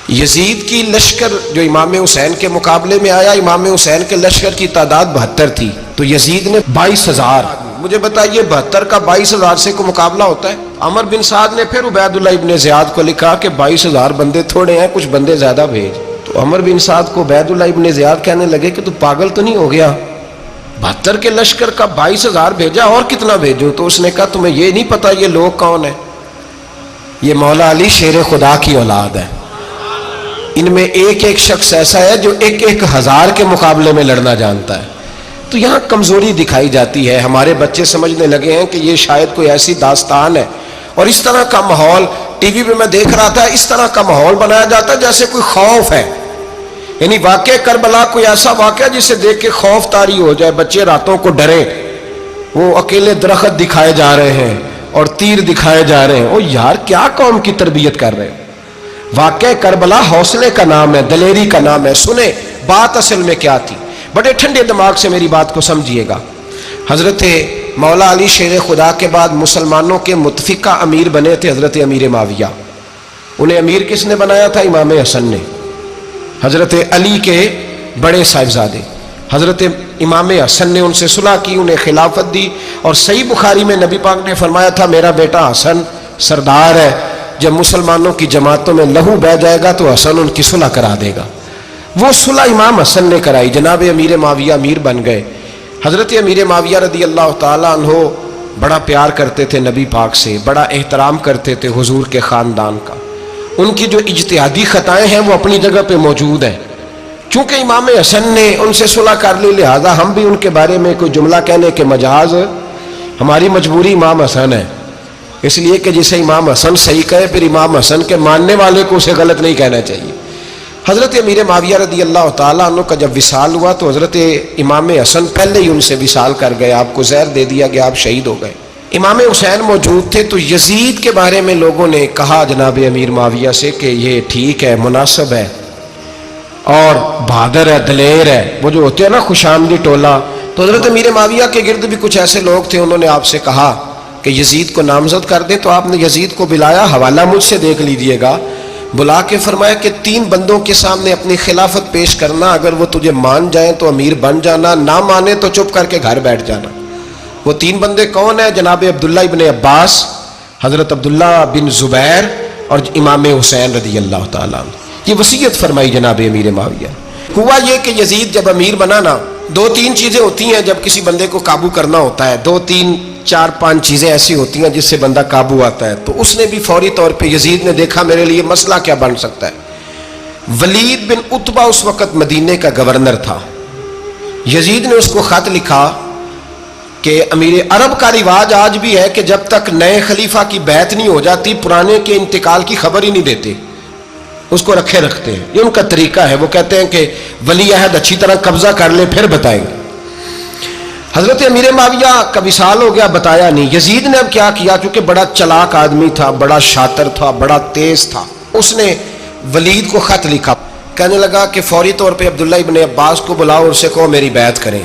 یزید کی لشکر جو امام حسین کے مقابلے میں آیا، امام حسین کے لشکر کی تعداد 72 تھی، تو یزید نے 22,000. مجھے بتائیے 72 کا 22,000 سے کو مقابلہ ہوتا ہے؟ عمر بن سعد نے پھر عبید اللہ ابن زیاد کو لکھا کہ 22,000 بندے تھوڑے ہیں، کچھ بندے زیادہ بھیج. تو عمر بن سعد کو عبید اللہ ابن زیاد کہنے لگے کہ تو پاگل تو نہیں ہو گیا، 72 کے لشکر کا 22,000 بھیجا، اور کتنا بھیجو؟ تو اس نے کہا تمہیں یہ نہیں پتا یہ لوگ کون ہیں؟ یہ مولا علی شیر خدا کی اولاد ہے. ان میں ایک ایک شخص ایسا ہے جو 1,000 کے مقابلے میں لڑنا جانتا ہے. تو یہاں کمزوری دکھائی جاتی ہے. ہمارے بچے سمجھنے لگے ہیں کہ یہ شاید کوئی ایسی داستان ہے، اور اس طرح کا ماحول ٹی وی پہ میں دیکھ رہا تھا، اس طرح کا ماحول بنایا جاتا ہے جیسے کوئی خوف ہے. یعنی واقع کربلا کوئی ایسا واقعہ جسے دیکھ کے خوف طاری ہو جائے، بچے راتوں کو ڈریں. وہ اکیلے درخت دکھائے جا رہے ہیں اور تیر دکھائے جا رہے ہیں. او یار کیا قوم کی تربیت کر رہے ہیں؟ واقع کربلا حوصلے کا نام ہے، دلیری کا نام ہے. سنیں بات اصل میں کیا تھی، بڑے ٹھنڈے دماغ سے میری بات کو سمجھیے گا. حضرت مولا علی شیر خدا کے بعد مسلمانوں کے متفقہ امیر بنے تھے حضرت امیر معاویہ. انہیں امیر کس نے بنایا تھا؟ امام حسن نے. حضرت علی کے بڑے صاحبزادے حضرت امام حسن نے ان سے صلح کی، انہیں خلافت دی. اور صحیح بخاری میں نبی پاک نے فرمایا تھا میرا بیٹا حسن سردار ہے، جب مسلمانوں کی جماعتوں میں لہو بہہ جائے گا تو حسن ان کی صلح کرا دے گا. وہ صلح امام حسن نے کرائی. جناب امیر معاویہ امیر بن گئے. حضرت امیر معاویہ رضی اللہ تعالیٰ عنہ بڑا پیار کرتے تھے نبی پاک سے، بڑا احترام کرتے تھے حضور کے خاندان کا. ان کی جو اجتہادی خطائیں ہیں وہ اپنی جگہ پہ موجود ہیں. چونکہ امام حسن نے ان سے صلح کر لی، لہذا ہم بھی ان کے بارے میں کوئی جملہ کہنے کے مجاز، ہماری مجبوری امام حسن ہے. اس لیے کہ جسے امام حسن صحیح کہے پھر امام حسن کے ماننے والے کو اسے غلط نہیں کہنا چاہیے. حضرت امیر معاویہ رضی اللہ تعالیٰ عنہ کا جب وصال ہوا تو حضرت امام حسن پہلے ہی ان سے وصال کر گئے، آپ کو زہر دے دیا گیا، آپ شہید ہو گئے. امام حسین موجود تھے. تو یزید کے بارے میں لوگوں نے کہا جناب امیر معاویہ سے کہ یہ ٹھیک ہے، مناسب ہے اور بہادر ہے، دلیر ہے، وہ جو ہوتے ہیں نا خوش آمدی ٹولہ. تو حضرت امیر معاویہ کے گرد بھی کچھ ایسے لوگ تھے، انہوں نے آپ سے کہا کہ یزید کو نامزد کر دیں. تو آپ نے یزید کو بلایا، حوالہ مجھ سے دیکھ لیجئے گا. بلا کے فرمایا کہ 3 بندوں کے سامنے اپنی خلافت پیش کرنا، اگر وہ تجھے مان جائیں تو امیر بن جانا، نہ مانے تو چپ کر کے گھر بیٹھ جانا. وہ 3 بندے کون ہیں؟ جناب عبداللہ ابن عباس، حضرت عبداللہ بن زبیر اور امام حسین رضی اللہ تعالیٰ عنہ. یہ وصیت فرمائی جناب امیر معاویہ. ہوا یہ کہ یزید جب امیر بنا نا، 2-3 چیزیں ہوتی ہیں جب کسی بندے کو قابو کرنا ہوتا ہے، 2-3-4-5 چیزیں ایسی ہوتی ہیں جس سے بندہ قابو آتا ہے. تو اس نے بھی فوری طور پہ یزید نے دیکھا میرے لیے مسئلہ کیا بن سکتا ہے. ولید بن عتبہ اس وقت مدینے کا گورنر تھا. یزید نے اس کو خط لکھا کہ امیر عرب کا رواج آج بھی ہے کہ جب تک نئے خلیفہ کی بیعت نہیں ہو جاتی پرانے کے انتقال کی خبر ہی نہیں دیتے، اس کو رکھے رکھتے ہیں. یہ ان کا طریقہ ہے. وہ کہتے ہیں کہ ولی عہد اچھی طرح قبضہ کر لے پھر بتائیں گے. حضرت امیر معاویہ کا وصال ہو گیا، بتایا نہیں. یزید نے اب کیا کیا، چونکہ بڑا چلاک آدمی تھا، بڑا شاطر تھا، بڑا تیز تھا، اس نے ولید کو خط لکھا. کہنے لگا کہ فوری طور پہ عبداللہ ابن عباس کو بلاؤ اور اسے کہو میری بیعت کریں.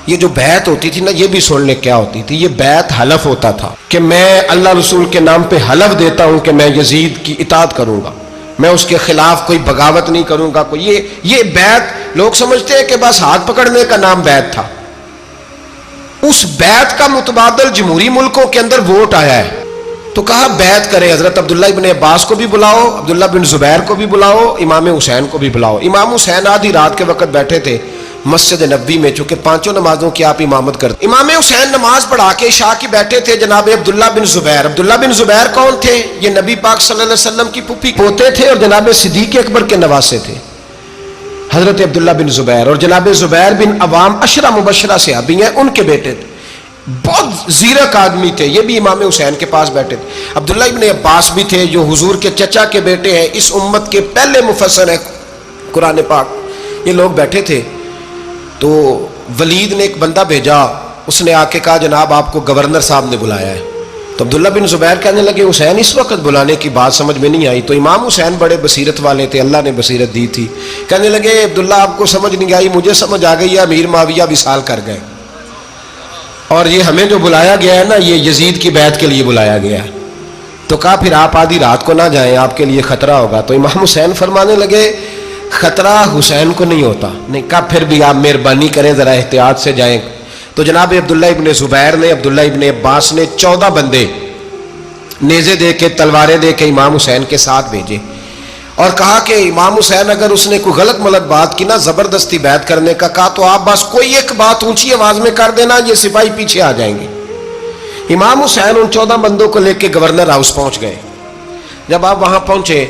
یہ جو بیعت ہوتی تھی نا، یہ بھی سن لے کیا ہوتی تھی. یہ بیعت حلف ہوتا تھا کہ میں اللہ رسول کے نام پہ حلف دیتا ہوں کہ میں یزید کی اطاعت کروں گا، میں اس کے خلاف کوئی بغاوت نہیں کروں گا. کوئی یہ بیعت لوگ سمجھتے ہیں کہ بس ہاتھ پکڑنے کا نام بیعت تھا. اس بیعت کا متبادل جمہوری ملکوں کے اندر ووٹ آیا ہے. تو کہا بیعت کرے. حضرت عبداللہ ابن عباس کو بھی بلاؤ، عبداللہ بن زبیر کو بھی بلاؤ، امام حسین کو بھی بلاؤ. امام حسین آدھی رات کے وقت بیٹھے تھے مسجد نبوی میں، چونکہ 5 نمازوں کی آپ امامت کرتے. امام حسین نماز پڑھا کے عشاء کی بیٹھے تھے. جناب عبداللہ بن زبیر، عبداللہ بن زبیر کون تھے؟ یہ نبی پاک صلی اللہ علیہ وسلم کی پھوپھی پوتے تھے اور جناب صدیق اکبر کے نواسے تھے حضرت عبداللہ بن زبیر. اور جناب زبیر بن عوام عشرہ مبشرہ صحابی ہیں، ان کے بیٹے تھے. بہت زیرک آدمی تھے. یہ بھی امام حسین کے پاس بیٹھے تھے. عبداللہ ابن عباس بھی تھے جو حضور کے چچا کے بیٹے ہیں، اس امت کے پہلے مفسر ہیں قرآن پاک. یہ لوگ بیٹھے تھے. تو ولید نے ایک بندہ بھیجا، اس نے آ کے کہا جناب آپ کو گورنر صاحب نے بلایا ہے. تو عبداللہ بن زبیر کہنے لگے حسین اس وقت بلانے کی بات سمجھ میں نہیں آئی. تو امام حسین بڑے بصیرت والے تھے، اللہ نے بصیرت دی تھی. کہنے لگے عبداللہ آپ کو سمجھ نہیں آئی، مجھے سمجھ آ گئی ہے، امیر معاویہ وصال کر گئے اور یہ ہمیں جو بلایا گیا ہے نا، یہ یزید کی بیعت کے لیے بلایا گیا ہے. تو کہا پھر آپ آدھی رات کو نہ جائیں، آپ کے لیے خطرہ ہوگا۔ تو امام حسین فرمانے لگے خطرہ حسین کو نہیں ہوتا۔ نہیں، کہا پھر بھی آپ مہربانی کریں ذرا احتیاط سے جائیں۔ تو جناب عبداللہ ابن زبیر نے، عبداللہ ابن عباس نے 14 بندے نیزے دے کے، تلواریں دے کے امام حسین کے ساتھ بھیجے اور کہا کہ امام حسین اگر اس نے کوئی غلط ملت بات کی نا، زبردستی بیعت کرنے کا کہا، تو آپ بس کوئی ایک بات اونچی آواز میں کر دینا، یہ سپاہی پیچھے آ جائیں گے۔ امام حسین ان 14 بندوں کو لے کے گورنر ہاؤس پہنچ گئے۔ جب آپ وہاں پہنچے،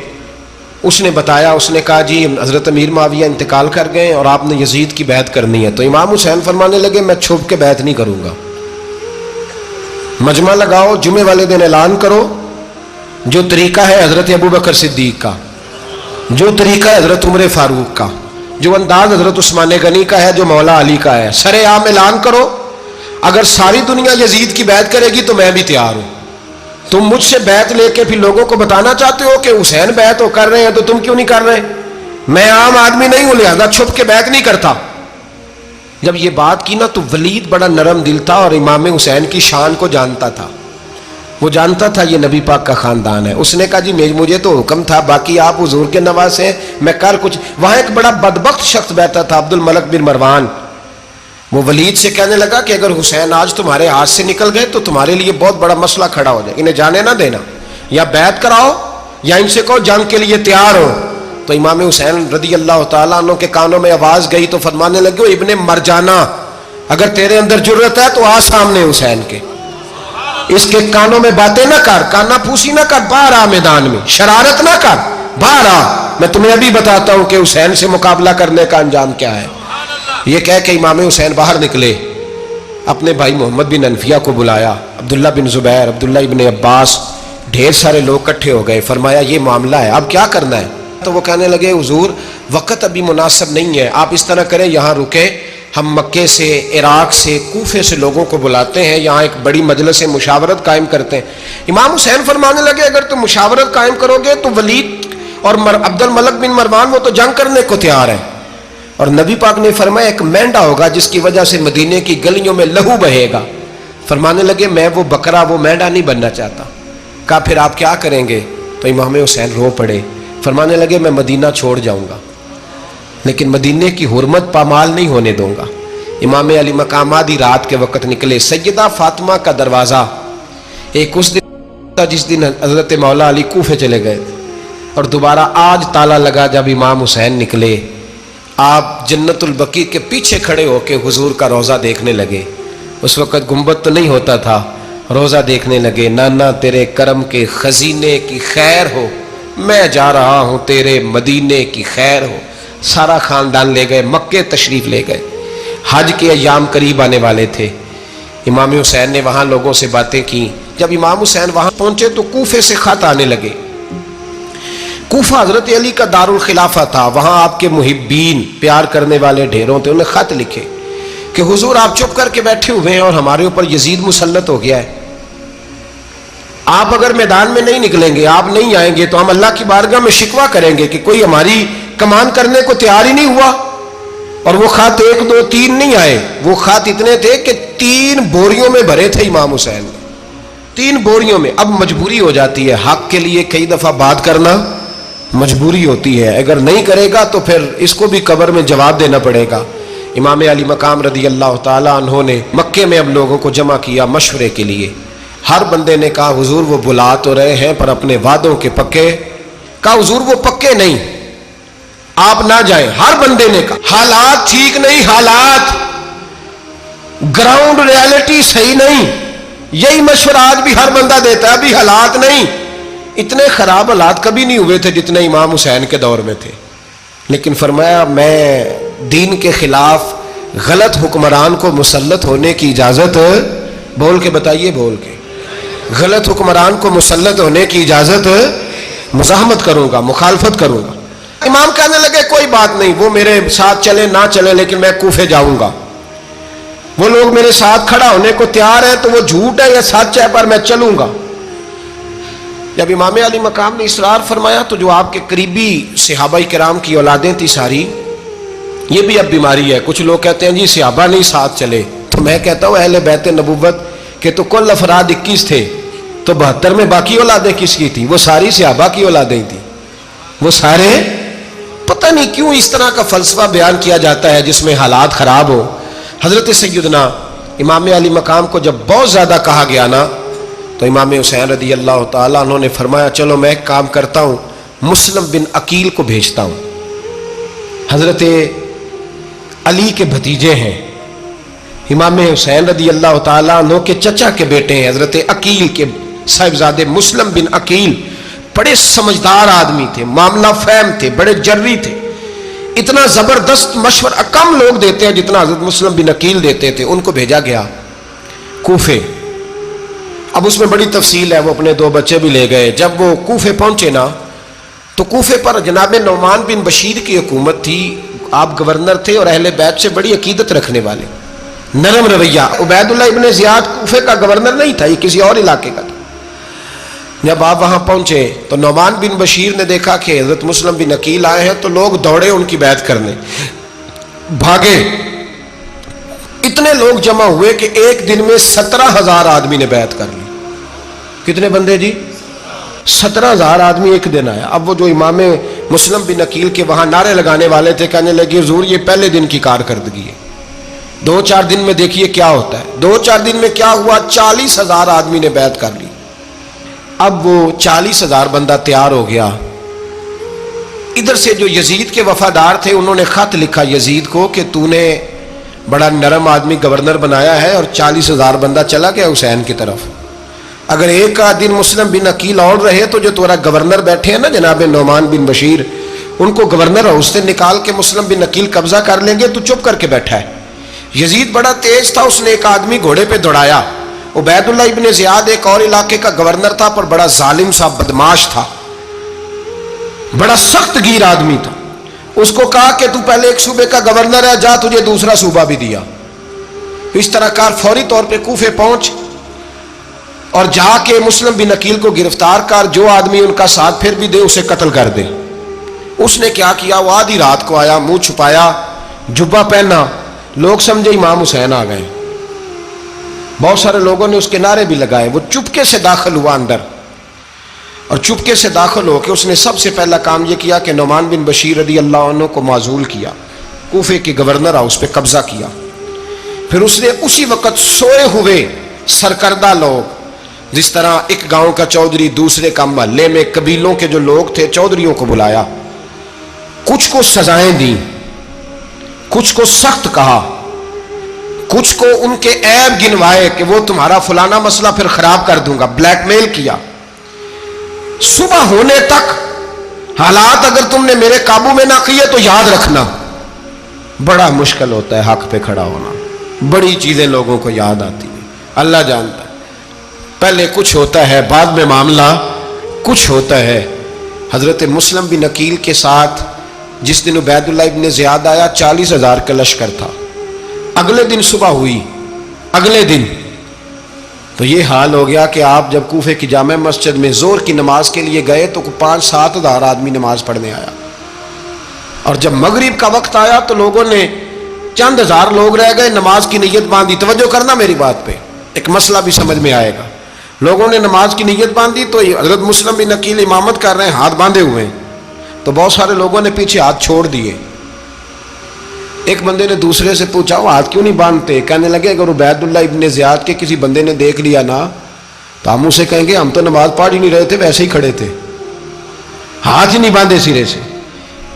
اس نے بتایا، اس نے کہا جی حضرت امیر معاویہ انتقال کر گئے اور آپ نے یزید کی بیعت کرنی ہے۔ تو امام حسین فرمانے لگے میں چھپ کے بیعت نہیں کروں گا، مجمع لگاؤ، جمعے والے دن اعلان کرو، جو طریقہ ہے حضرت ابوبکر صدیق کا، جو طریقہ ہے حضرت عمر فاروق کا، جو انداز حضرت عثمان غنی کا ہے، جو مولا علی کا ہے، سر عام اعلان کرو، اگر ساری دنیا یزید کی بیعت کرے گی تو میں بھی تیار ہوں۔ تم مجھ سے بیعت لے کے پھر لوگوں کو بتانا چاہتے ہو کہ حسین بیعت ہو کر رہے ہیں تو تم کیوں نہیں کر رہے؟ میں عام آدمی نہیں ہوں، لہذا چھپ کے بیعت نہیں کرتا۔ جب یہ بات کی نا تو ولید بڑا نرم دل تھا اور امام حسین کی شان کو جانتا تھا، وہ جانتا تھا یہ نبی پاک کا خاندان ہے۔ اس نے کہا جی مجھے تو حکم تھا، باقی آپ حضور کے نواز ہیں، میں کر کچھ۔ وہاں ایک بڑا بدبخت شخص بیٹھا تھا، عبد الملک بن مروان، وہ ولید سے کہنے لگا کہ اگر حسین آج تمہارے ہاتھ سے نکل گئے تو تمہارے لیے بہت بڑا مسئلہ کھڑا ہو جائے، انہیں جانے نہ دینا، یا بیعت کراؤ یا ان سے کہو جنگ کے لیے تیار ہو۔ تو امام حسین رضی اللہ تعالیٰ عنہ کے کانوں میں آواز گئی تو فرمانے لگے ابن مرجانہ، اگر تیرے اندر جرت ہے تو آ سامنے حسین کے، اس کے کانوں میں باتیں نہ کر، کانا پھوسی نہ کر، باہر آ میدان میں، شرارت نہ کر، باہر آ، میں تمہیں ابھی بتاتا ہوں کہ حسین سے مقابلہ کرنے کا انجام کیا ہے۔ یہ کہہ کہ امام حسین باہر نکلے، اپنے بھائی محمد بن انفیہ کو بلایا، عبداللہ بن زبیر، عبداللہ ابن عباس، ڈھیر سارے لوگ اکٹھے ہو گئے۔ فرمایا یہ معاملہ ہے، اب کیا کرنا ہے؟ تو وہ کہنے لگے حضور وقت ابھی مناسب نہیں ہے، آپ اس طرح کریں یہاں رکے، ہم مکے سے، عراق سے، کوفے سے لوگوں کو بلاتے ہیں، یہاں ایک بڑی مجلس مشاورت قائم کرتے ہیں۔ امام حسین فرمانے لگے اگر تم مشاورت قائم کرو گے تو ولید اور عبد الملک بن مروان وہ تو جنگ کرنے کو تیار ہے، اور نبی پاک نے فرمایا ایک مینڈا ہوگا جس کی وجہ سے مدینے کی گلیوں میں لہو بہے گا۔ فرمانے لگے میں وہ بکرا، وہ مینڈا نہیں بننا چاہتا۔ کہا پھر آپ کیا کریں گے؟ تو امام حسین رو پڑے، فرمانے لگے میں مدینہ چھوڑ جاؤں گا لیکن مدینے کی حرمت پامال نہیں ہونے دوں گا۔ امام علی مقام آدھی رات کے وقت نکلے، سیدہ فاطمہ کا دروازہ ایک اس دن تھا جس دن حضرت مولا علی کوفے چلے گئے تھے، اور دوبارہ آج تالا لگا جب امام حسین نکلے۔ آپ جنت البقیع کے پیچھے کھڑے ہو کے حضور کا روضہ دیکھنے لگے، اس وقت گنبد تو نہیں ہوتا تھا، روضہ دیکھنے لگے۔ نانا تیرے کرم کے خزینے کی خیر ہو، میں جا رہا ہوں تیرے مدینے کی خیر ہو۔ سارا خاندان لے گئے، مکے تشریف لے گئے، حج کے ایام قریب آنے والے تھے۔ امام حسین نے وہاں لوگوں سے باتیں کی۔ جب امام حسین وہاں پہنچے تو کوفے سے خط آنے لگے۔ کوفہ حضرت علی کا دارالخلافہ تھا، وہاں آپ کے محبین، پیار کرنے والے ڈھیروں تھے، انہیں خط لکھے کہ حضور آپ چپ کر کے بیٹھے ہوئے ہیں اور ہمارے اوپر یزید مسلط ہو گیا ہے، آپ اگر میدان میں نہیں نکلیں گے، آپ نہیں آئیں گے تو ہم اللہ کی بارگاہ میں شکوہ کریں گے کہ کوئی ہماری کمان کرنے کو تیار ہی نہیں ہوا۔ اور وہ خط 1 2 3 نہیں آئے، وہ خط اتنے تھے کہ 3 بوریوں میں بھرے تھے امام حسین نے، 3 بوریوں میں۔ اب مجبوری ہو جاتی ہے، حق کے لیے کئی دفعہ بات کرنا مجبوری ہوتی ہے، اگر نہیں کرے گا تو پھر اس کو بھی قبر میں جواب دینا پڑے گا۔ امام علی مقام رضی اللہ تعالیٰ عنہ نے مکے میں اب لوگوں کو جمع کیا مشورے کے لیے۔ ہر بندے نے کہا حضور وہ بلا تو رہے ہیں پر اپنے وعدوں کے پکے۔ کہا حضور وہ پکے نہیں، آپ نہ جائیں۔ ہر بندے نے کہا حالات ٹھیک نہیں، حالات گراؤنڈ ریالٹی صحیح نہیں، یہی مشورہ آج بھی ہر بندہ دیتا ہے، ابھی حالات نہیں۔ اتنے خراب حالات کبھی نہیں ہوئے تھے جتنے امام حسین کے دور میں تھے، لیکن فرمایا میں دین کے خلاف غلط حکمران کو مسلط ہونے کی اجازت، بول کے بتائیے، بول کے، غلط حکمران کو مسلط ہونے کی اجازت، مزاحمت کروں گا، مخالفت کروں گا۔ امام کہنے لگے کوئی بات نہیں، وہ میرے ساتھ چلے نہ چلے لیکن میں کوفے جاؤں گا، وہ لوگ میرے ساتھ کھڑا ہونے کو تیار ہے تو وہ جھوٹ ہے یا سچ ہے پر میں چلوں گا۔ جب امام علی مقام نے اصرار فرمایا تو جو آپ کے قریبی صحابہ کرام کی اولادیں تھی ساری، یہ بھی اب بیماری ہے، کچھ لوگ کہتے ہیں جی صحابہ نہیں ساتھ چلے، تو میں کہتا ہوں اہل بیت نبوت کے تو کل افراد 21 تھے، تو 72 میں باقی اولادیں کس کی تھیں؟ وہ ساری صحابہ کی اولادیں تھیں، وہ سارے. پتہ نہیں کیوں اس طرح کا فلسفہ بیان کیا جاتا ہے جس میں حالات خراب ہو. حضرت سیدنا امام علی مقام کو جب بہت زیادہ کہا گیا نا تو امام حسین رضی اللہ تعالیٰ عنہ نے فرمایا چلو میں ایک کام کرتا ہوں، مسلم بن عقیل کو بھیجتا ہوں. حضرت علی کے بھتیجے ہیں، امام حسین رضی اللہ تعالیٰ عنہ کے چچا کے بیٹے ہیں، حضرت عقیل کے صاحبزادے مسلم بن عقیل. بڑے سمجھدار آدمی تھے، معاملہ فہم تھے، بڑے جری تھے. اتنا زبردست مشورہ کم لوگ دیتے ہیں جتنا حضرت مسلم بن عقیل دیتے تھے. ان کو بھیجا گیا کوفے. اب اس میں بڑی تفصیل ہے، وہ اپنے 2 بچے بھی لے گئے. جب وہ کوفے پہنچے نا تو کوفے پر جناب نعمان بن بشیر کی حکومت تھی. آپ گورنر تھے اور اہل بیت سے بڑی عقیدت رکھنے والے، نرم رویہ. عبید اللہ ابن زیاد کوفے کا گورنر نہیں تھا، یہ کسی اور علاقے کا تھا. جب آپ وہاں پہنچے تو نعمان بن بشیر نے دیکھا کہ حضرت مسلم بن عقیل آئے ہیں تو لوگ دوڑے ان کی بیعت کرنے، بھاگے. اتنے لوگ جمع ہوئے کہ ایک دن میں 17,000 آدمی نے بیعت کر لی. کتنے بندے جی؟ 17,000 آدمی ایک دن آیا. اب وہ جو امام مسلم بن عقیل کے وہاں نعرے لگانے والے تھے کہنے لگے حضور یہ پہلے دن کی کارکردگی ہے، 2-4 دن میں دیکھیے کیا ہوتا ہے. 2-4 دن میں کیا ہوا؟ 40,000 آدمی نے بیعت کر لی. اب وہ 40,000 بندہ تیار ہو گیا. ادھر سے جو یزید کے وفادار تھے انہوں نے خط لکھا یزید کو کہ تو نے بڑا نرم آدمی گورنر بنایا ہے اور 40,000 بندہ چلا گیا حسین کی طرف. اگر ایک دن مسلم بن عقیل اور رہے تو جو تمہارا گورنر بیٹھے ہیں نا جناب نعمان بن بشیر، ان کو گورنر ہاؤس سے نکال کے مسلم بن عقیل قبضہ کر لیں گے. تو چپ کر کے بیٹھا ہے. یزید بڑا تیز تھا، اس نے ایک آدمی گھوڑے پہ دوڑایا. عبید اللہ ابن زیاد ایک اور علاقے کا گورنر تھا پر بڑا ظالم سا بدماش تھا، بڑا سخت گیر آدمی تھا. اس کو کہا کہ تو پہلے ایک صوبے کا گورنر ہے، جا تجھے دوسرا صوبہ بھی دیا. اس طرح کار فوری طور پہ کوفے پہنچ اور جا کے مسلم بن عقیل کو گرفتار کر، جو آدمی ان کا ساتھ پھر بھی دے اسے قتل کر دے. اس نے کیا کیا؟ وہ آدھی رات کو آیا، منہ چھپایا، جبہ پہنا. لوگ سمجھے امام حسین آ گئے. بہت سارے لوگوں نے اس کے نعرے بھی لگائے. وہ چپکے سے داخل ہوا اندر اور چپکے سے داخل ہو کے اس نے سب سے پہلا کام یہ کیا کہ نعمان بن بشیر رضی اللہ عنہ کو معزول کیا، کوفے کے گورنر ہاؤس پہ قبضہ کیا. پھر اس نے اسی وقت سوئے ہوئے سرکردہ لوگ، جس طرح ایک گاؤں کا چودھری دوسرے کا محلے میں قبیلوں کے جو لوگ تھے چودھریوں کو بلایا، کچھ کو سزائیں دیں، کچھ کو سخت کہا، کچھ کو ان کے عیب گنوائے کہ وہ تمہارا فلانا مسئلہ پھر خراب کر دوں گا. بلیک میل کیا. صبح ہونے تک حالات اگر تم نے میرے قابو میں نہ کیے تو یاد رکھنا بڑا مشکل ہوتا ہے حق پہ کھڑا ہونا. بڑی چیزیں لوگوں کو یاد آتی ہیں، اللہ جانتا ہے. پہلے کچھ ہوتا ہے، بعد میں معاملہ کچھ ہوتا ہے. حضرت مسلم بن عقیل کے ساتھ جس دن عبید اللہ ابن زیاد آیا 40,000 کا لشکر تھا. اگلے دن صبح ہوئی، اگلے دن تو یہ حال ہو گیا کہ آپ جب کوفے کی جامع مسجد میں زور کی نماز کے لیے گئے تو 5-7 ہزار آدمی نماز پڑھنے آیا. اور جب مغرب کا وقت آیا تو لوگوں نے چند ہزار لوگ رہ گئے، نماز کی نیت باندھی. توجہ کرنا میری بات پہ، ایک مسئلہ بھی سمجھ میں آئے گا. لوگوں نے نماز کی نیت باندھی تو حضرت مسلم بن عقیل امامت کر رہے ہیں، ہاتھ باندھے ہوئے ہیں. تو بہت سارے لوگوں نے پیچھے ہاتھ چھوڑ دیے. ایک بندے نے دوسرے سے پوچھا وہ ہاتھ کیوں نہیں باندھتے؟ کہنے لگے اگر عبید اللہ ابن زیاد کے کسی بندے نے دیکھ لیا نا تو ہم اسے کہیں گے ہم تو نماز پڑھ ہی نہیں رہے تھے، ویسے ہی کھڑے تھے، ہاتھ ہی نہیں باندھے سرے سے.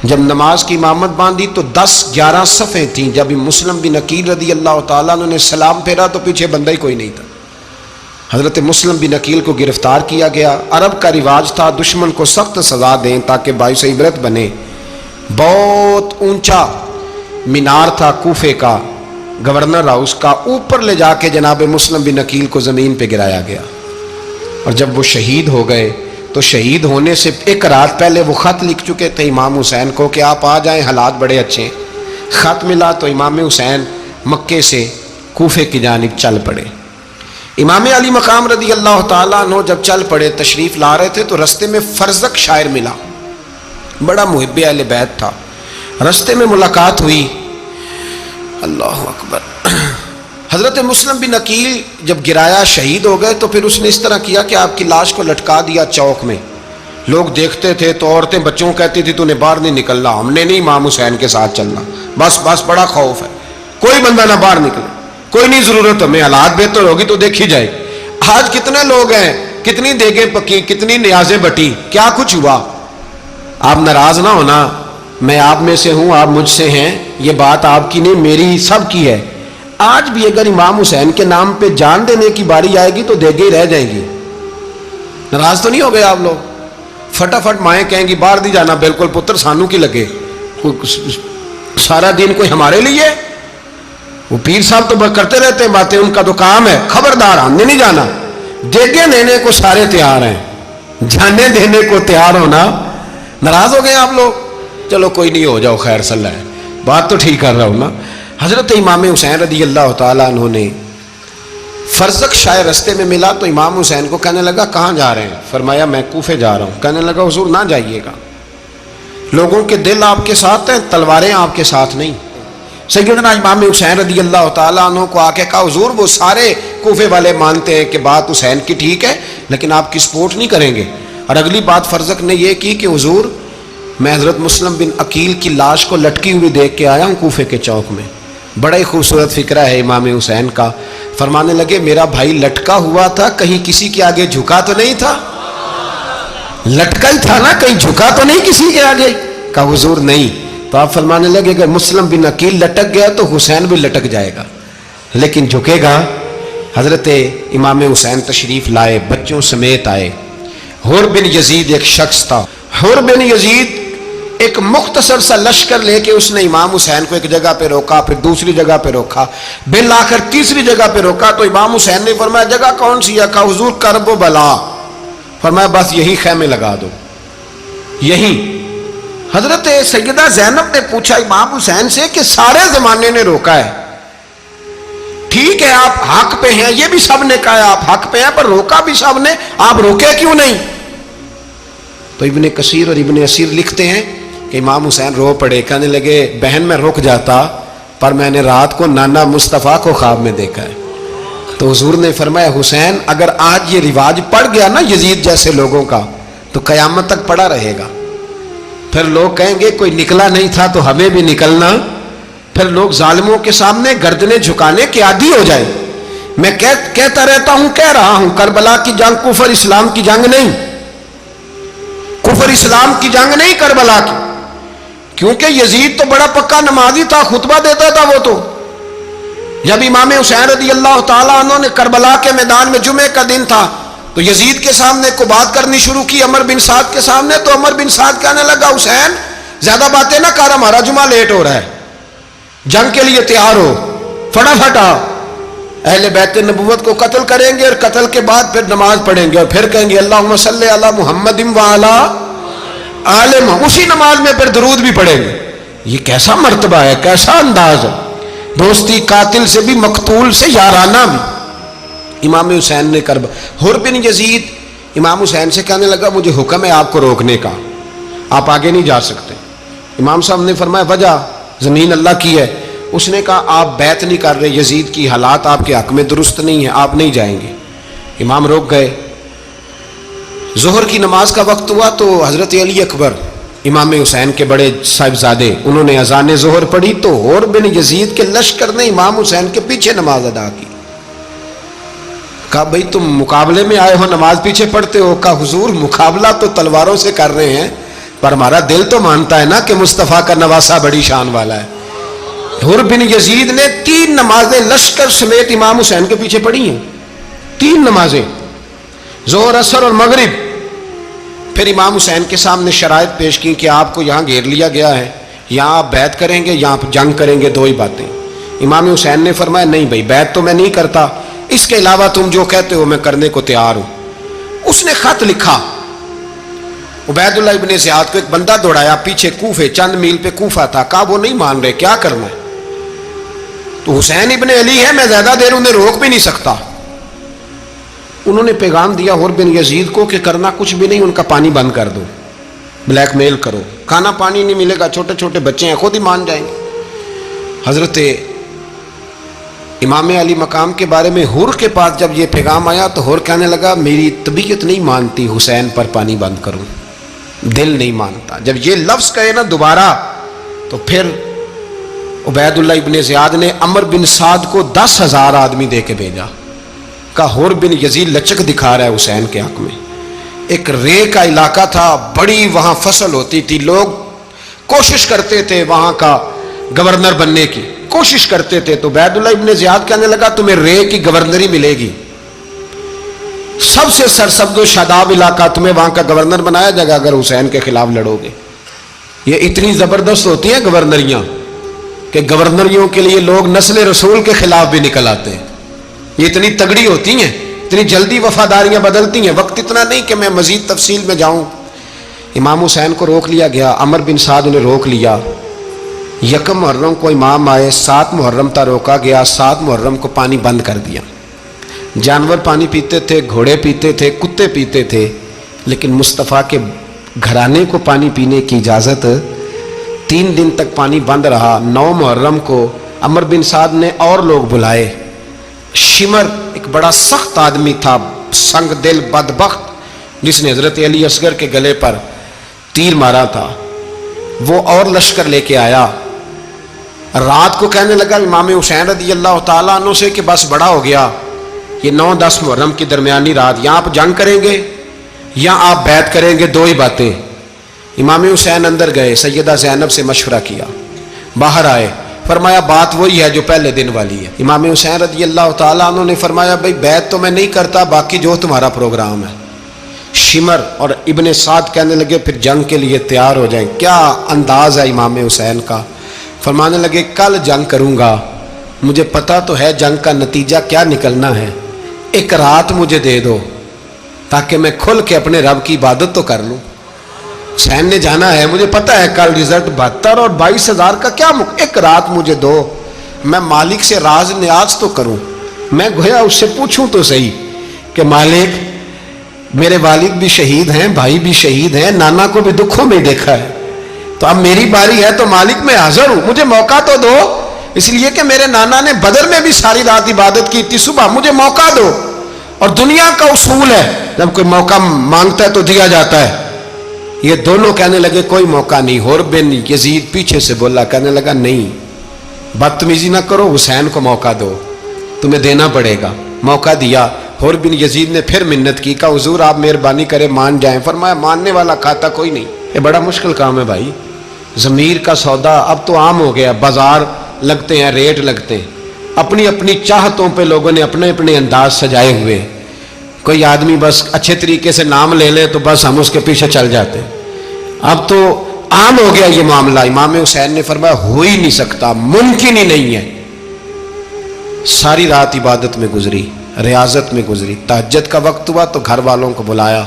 جب نماز کی امامت باندھی تو 10-11 صفیں تھیں. جب مسلم بن عقیل رضی اللہ تعالیٰ عنہ نے سلام پھیرا تو پیچھے بندہ ہی کوئی نہیں تھا. حضرت مسلم بن عقیل کو گرفتار کیا گیا. عرب کا رواج تھا دشمن کو سخت سزا دیں تاکہ باعث عبرت بنے. بہت اونچا مینار تھا کوفے کا گورنر ہاؤس کا، اوپر لے جا کے جناب مسلم بن عقیل کو زمین پہ گرایا گیا. اور جب وہ شہید ہو گئے تو شہید ہونے سے ایک رات پہلے وہ خط لکھ چکے تھے امام حسین کو کہ آپ آ جائیں، حالات بڑے اچھے. خط ملا تو امام حسین مکے سے کوفے کی جانب چل پڑے. امام علی مقام رضی اللہ تعالیٰ عنہ جب چل پڑے تشریف لا رہے تھے تو رستے میں فرزق شاعر ملا، بڑا محب اہل بیت تھا. رستے میں ملاقات ہوئی، اللہ اکبر. حضرت مسلم بن عقیل جب گرایا شہید ہو گئے تو پھر اس نے اس طرح کیا کہ آپ کی لاش کو لٹکا دیا چوک میں. لوگ دیکھتے تھے تو عورتیں بچوں کہتی تھی تو نے باہر نہیں نکلنا, ہم نے نہیں امام حسین کے ساتھ چلنا, بس بڑا خوف ہے, کوئی بندہ نہ باہر نکلے, کوئی نہیں ضرورت, ہمیں حالات بہتر ہوگی تو دیکھی جائے. آج کتنے لوگ ہیں, کتنی دیگیں پکی, کتنی نیازیں بٹی, کیا کچھ ہوا. آپ ناراض نہ ہونا, میں آپ میں سے ہوں, آپ مجھ سے ہیں, یہ بات آپ کی نہیں میری سب کی ہے. آج بھی اگر امام حسین کے نام پہ جان دینے کی باری آئے گی تو دیگیں رہ جائیں گی. ناراض تو نہیں ہو گئے آپ لوگ؟ فٹافٹ مائیں کہیں گی باہر نہیں جانا, بالکل پتر سانو کی لگے, سارا دن کوئی ہمارے لیے. وہ پیر صاحب تو کرتے رہتے ہیں باتیں, ان کا تو کام ہے, خبردار ہم نے نہیں جانا. دیگیں دینے کو سارے تیار ہیں, جانے دینے کو تیار ہونا. ناراض ہو گئے آپ لوگ؟ چلو کوئی نہیں, ہو جاؤ, خیر صلی اللہ ہے, بات تو ٹھیک کر رہا ہوں نا. حضرت امام حسین رضی اللہ تعالیٰ عنہ نے فرزق شاہ رستے میں ملا تو امام حسین کو کہنے لگا کہاں جا رہے ہیں؟ فرمایا میں کوفے جا رہا ہوں. کہنے لگا حضور نہ جائیے گا, لوگوں کے دل آپ کے ساتھ ہیں, تلواریں آپ کے ساتھ نہیں. سیدنا امام حسین رضی اللہ تعالیٰ عنہ کو آ کے کہا حضور وہ سارے کوفے والے مانتے ہیں کہ بات حسین کی ٹھیک ہے لیکن آپ کی سپورٹ نہیں کریں گے. اور اگلی بات فرزق نے یہ کی کہ حضور میں حضرت مسلم بن عقیل کی لاش کو لٹکی ہوئی دیکھ کے آیا ہوں کوفے کے چوک میں. بڑا ہی خوبصورت فکرہ ہے امام حسین کا. فرمانے لگے میرا بھائی لٹکا ہوا تھا, کہیں کسی کے آگے جھکا تو نہیں تھا؟ لٹکا ہی تھا نا, کہیں جھکا تو نہیں کسی کے آگے؟ کہا حضور نہیں. تو آپ فرمانے لگے اگر مسلم بن عقیل لٹک گیا تو حسین بھی لٹک جائے گا, لیکن جھکے گا. حضرت امام حسین تشریف لائے, بچوں سمیت آئے. حر بن یزید ایک شخص تھا. حر بن یزید ایک مختصر سا لشکر لے کے اس نے امام حسین کو ایک جگہ پہ روکا, پھر دوسری جگہ پہ روکا, بالآخر تیسری جگہ پہ روکا. تو امام حسین نے فرمایا جگہ کون سی ہے؟ کہا حضور کرب و بلا. فرمایا بس یہی خیمے لگا دو, یہی. حضرت سیدہ زینب نے پوچھا امام حسین سے کہ سارے زمانے نے روکا ہے, ٹھیک ہے آپ حق پہ ہیں, یہ بھی سب نے کہا آپ حق پہ ہیں, پر روکا بھی سب نے, آپ روکے کیوں نہیں؟ تو ابن کثیر اور ابن اسیر لکھتے ہیں کہ امام حسین رو پڑے, کہنے لگے بہن میں رک جاتا پر میں نے رات کو نانا مصطفیٰ کو خواب میں دیکھا ہے. تو حضور نے فرمایا حسین اگر آج یہ رواج پڑ گیا نا یزید جیسے لوگوں کا تو قیامت تک پڑا رہے گا. پھر لوگ کہیں گے کوئی نکلا نہیں تھا تو ہمیں بھی نکلنا. پھر لوگ ظالموں کے سامنے گردنیں جھکانے کے عادی ہو جائیں. میں کہتا رہتا ہوں, کہہ رہا ہوں, کربلا کی جنگ کفر اسلام کی جنگ نہیں, کفر اسلام کی جنگ نہیں کربلا کی. کیونکہ یزید تو بڑا پکا نمازی تھا, خطبہ دیتا تھا. وہ تو جب امام حسین رضی اللہ تعالیٰ عنہ نے کربلا کے میدان میں جمعے کا دن تھا تو یزید کے سامنے کو بات کرنی شروع کی, عمر بن سعد کے سامنے. تو عمر بن سعد کہنے لگا حسین زیادہ باتیں نہ کر, ہمارا جمعہ لیٹ ہو رہا ہے, جنگ کے لیے تیار ہو, فٹافٹ آ. اہل بیت نبوت کو قتل کریں گے اور قتل کے بعد پھر نماز پڑھیں گے اور پھر کہیں گے اللہم صلی علی محمد وعلی آل محمد, اسی نماز میں پھر درود بھی پڑھیں گے. یہ کیسا مرتبہ ہے, کیسا انداز ہے, دوستی قاتل سے بھی مقتول سے یارانہ بھی. امام حسین نے حر بن یزید امام حسین سے کہنے لگا مجھے حکم ہے آپ کو روکنے کا, آپ آگے نہیں جا سکتے. امام صاحب نے فرمایا وجہ زمین اللہ کی ہے. اس نے کہا آپ بیعت نہیں کر رہے, یزید کی حالات آپ کے حق میں درست نہیں ہیں, آپ نہیں جائیں گے. امام روک گئے. ظہر کی نماز کا وقت ہوا تو حضرت علی اکبر امام حسین کے بڑے صاحبزادے انہوں نے اذان ظہر پڑھی تو حر بن یزید کے لشکر نے امام حسین کے پیچھے نماز ادا کی. کہا بھئی تم مقابلے میں آئے ہو, نماز پیچھے پڑھتے ہو؟ کہا حضور مقابلہ تو تلواروں سے کر رہے ہیں پر ہمارا دل تو مانتا ہے نا کہ مصطفیٰ کا نواسہ بڑی شان والا ہے. حر بن یزید نے 3 نمازیں لشکر سمیت امام حسین کے پیچھے پڑھی ہیں, 3 نمازیں, ظہر اثر اور مغرب. پھر امام حسین کے سامنے شرائط پیش کی کہ آپ کو یہاں گھیر لیا گیا ہے, یہاں آپ بیعت کریں گے, یہاں جنگ کریں گے, 2 ہی باتیں. امام حسین نے فرمایا نہیں بھائی بیعت تو میں نہیں کرتا, اس کے علاوہ تم جو کہتے ہو میں کرنے کو تیار ہوں. اس نے خط لکھا, عبید اللہ ابن زیاد کو ایک بندہ دوڑایا پیچھے, کوفے چند میل پہ کوفہ تھا. کہا وہ نہیں مان رہے, کیا کرنا ہے؟ تو حسین ابن علی ہے, میں زیادہ دیر انہیں روک بھی نہیں سکتا. انہوں نے پیغام دیا حر بن یزید کو کہ کرنا کچھ بھی نہیں, ان کا پانی بند کر دو, بلیک میل کرو, کھانا پانی نہیں ملے گا, چھوٹے چھوٹے بچے ہیں, خود ہی مان جائیں گے. حضرت امام علی مقام کے بارے میں حور کے پاس جب یہ پیغام آیا تو حور کہنے لگا میری طبیعت نہیں مانتی حسین پر پانی بند کروں، دل نہیں مانتا۔ جب یہ لفظ کہے نا دوبارہ تو پھر عبید اللہ ابن زیاد نے عمر بن سعد کو 10,000 آدمی دے کے بھیجا، کہا حور بن یزید لچک دکھا رہا ہے حسین کے حق میں۔ ایک رے کا علاقہ تھا، بڑی وہاں فصل ہوتی تھی، لوگ کوشش کرتے تھے وہاں کا گورنر بننے کی، کوشش کرتے تھے۔ تو عبید اللہ ابن زیاد کہنے لگا تمہیں رے کی گورنری ملے گی، سب سے سرسبز و شاداب علاقہ، تمہیں وہاں کا گورنر بنایا جائے گا اگر حسین کے خلاف لڑو گے۔ یہ اتنی زبردست ہوتی ہیں گورنریاں کہ گورنریوں کے لیے لوگ نسل رسول کے خلاف بھی نکل آتے ہیں، یہ اتنی تگڑی ہوتی ہیں، اتنی جلدی وفاداریاں بدلتی ہیں۔ وقت اتنا نہیں کہ میں مزید تفصیل میں جاؤں۔ امام حسین کو روک لیا گیا، عمر بن سعد نے روک لیا۔ یکم محرم کو امام آئے، 7 محرم تا روکا گیا، 7 محرم کو پانی بند کر دیا۔ جانور پانی پیتے تھے، گھوڑے پیتے تھے، کتے پیتے تھے، لیکن مصطفیٰ کے گھرانے کو پانی پینے کی اجازت 3 دن تک پانی بند رہا۔ 9 محرم کو عمر بن سعد نے اور لوگ بلائے۔ شمر ایک بڑا سخت آدمی تھا، سنگ دل بدبخت، جس نے حضرت علی اصغر کے گلے پر تیر مارا تھا، وہ اور لشکر لے کے آیا۔ رات کو کہنے لگا امام حسین رضی اللہ تعالیٰ عنہ سے کہ بس بڑا ہو گیا، یہ 9-10 محرم کی درمیانی رات، یا آپ جنگ کریں گے یا آپ بیعت کریں گے، 2 ہی باتیں۔ امام حسین اندر گئے، سیدہ زینب سے مشورہ کیا، باہر آئے، فرمایا بات وہی ہے جو پہلے دن والی ہے۔ امام حسین رضی اللہ تعالیٰ عنہ نے فرمایا بھئی بیعت تو میں نہیں کرتا، باقی جو تمہارا پروگرام ہے۔ شمر اور ابن سعد کہنے لگے پھر جنگ کے لیے تیار ہو جائیں۔ کیا انداز ہے امام حسین کا، فرمانے لگے کل جنگ کروں گا، مجھے پتا تو ہے جنگ کا نتیجہ کیا نکلنا ہے، ایک رات مجھے دے دو تاکہ میں کھل کے اپنے رب کی عبادت تو کر لوں۔ حسین نے جانا ہے، مجھے پتا ہے کل رزلٹ 72 اور 22,000 کا کیا ایک رات مجھے دو، میں مالک سے راز نیاز تو کروں، میں گویا اس سے پوچھوں تو صحیح کہ مالک میرے والد بھی شہید ہیں، بھائی بھی شہید ہیں، نانا کو بھی دکھوں میں دیکھا ہے، تو اب میری باری ہے تو مالک میں حاضر ہوں، مجھے موقع تو دو، اس لیے کہ میرے نانا نے بدر میں بھی ساری رات عبادت کی تھی، صبح مجھے موقع دو۔ اور دنیا کا اصول ہے جب کوئی موقع مانگتا ہے تو دیا جاتا ہے۔ یہ دونوں کہنے لگے کوئی موقع نہیں۔ حور بن یزید پیچھے سے بولا، کہنے لگا نہیں، بدتمیزی نہ کرو، حسین کو موقع دو، تمہیں دینا پڑے گا۔ موقع دیا۔ حور بن یزید نے پھر منت کی، کہا حضور آپ مہربانی کرے مان جائیں۔ فرمایا ماننے والا کھاتا کوئی نہیں، یہ بڑا مشکل کام ہے بھائی، ضمیر کا سودا اب تو عام ہو گیا، بازار لگتے ہیں، ریٹ لگتے ہیں، اپنی اپنی چاہتوں پہ لوگوں نے اپنے اپنے انداز سجائے ہوئے۔ کوئی آدمی بس اچھے طریقے سے نام لے لے تو بس ہم اس کے پیچھے چل جاتے ہیں، اب تو عام ہو گیا یہ معاملہ۔ امام حسین نے فرمایا ہو ہی نہیں سکتا، ممکن ہی نہیں ہے۔ ساری رات عبادت میں گزری، ریاضت میں گزری، تہجد کا وقت ہوا تو گھر والوں کو بلایا،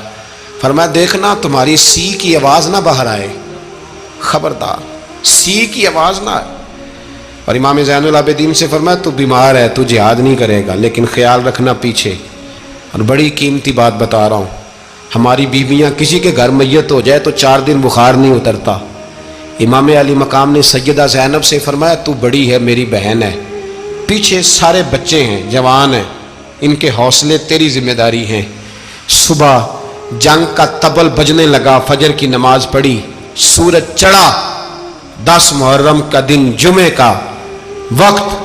فرمایا دیکھنا تمہاری سی کی آواز نہ باہر آئے، خبردار سی کی آواز نہ آئے۔ اور امام زین العابدین سے فرمایا تو بیمار ہے، تو جہاد نہیں کرے گا، لیکن خیال رکھنا پیچھے۔ اور بڑی قیمتی بات بتا رہا ہوں، ہماری بیویاں کسی کے گھر میت ہو جائے تو 4 دن بخار نہیں اترتا۔ امام علی مقام نے سیدہ زینب سے فرمایا تو بڑی ہے، میری بہن ہے، پیچھے سارے بچے ہیں، جوان ہیں، ان کے حوصلے تیری ذمہ داری ہیں۔ صبح جنگ کا طبل بجنے لگا، فجر کی نماز پڑھی، سورج چڑھا، 10 محرم کا دن، جمعے کا وقت،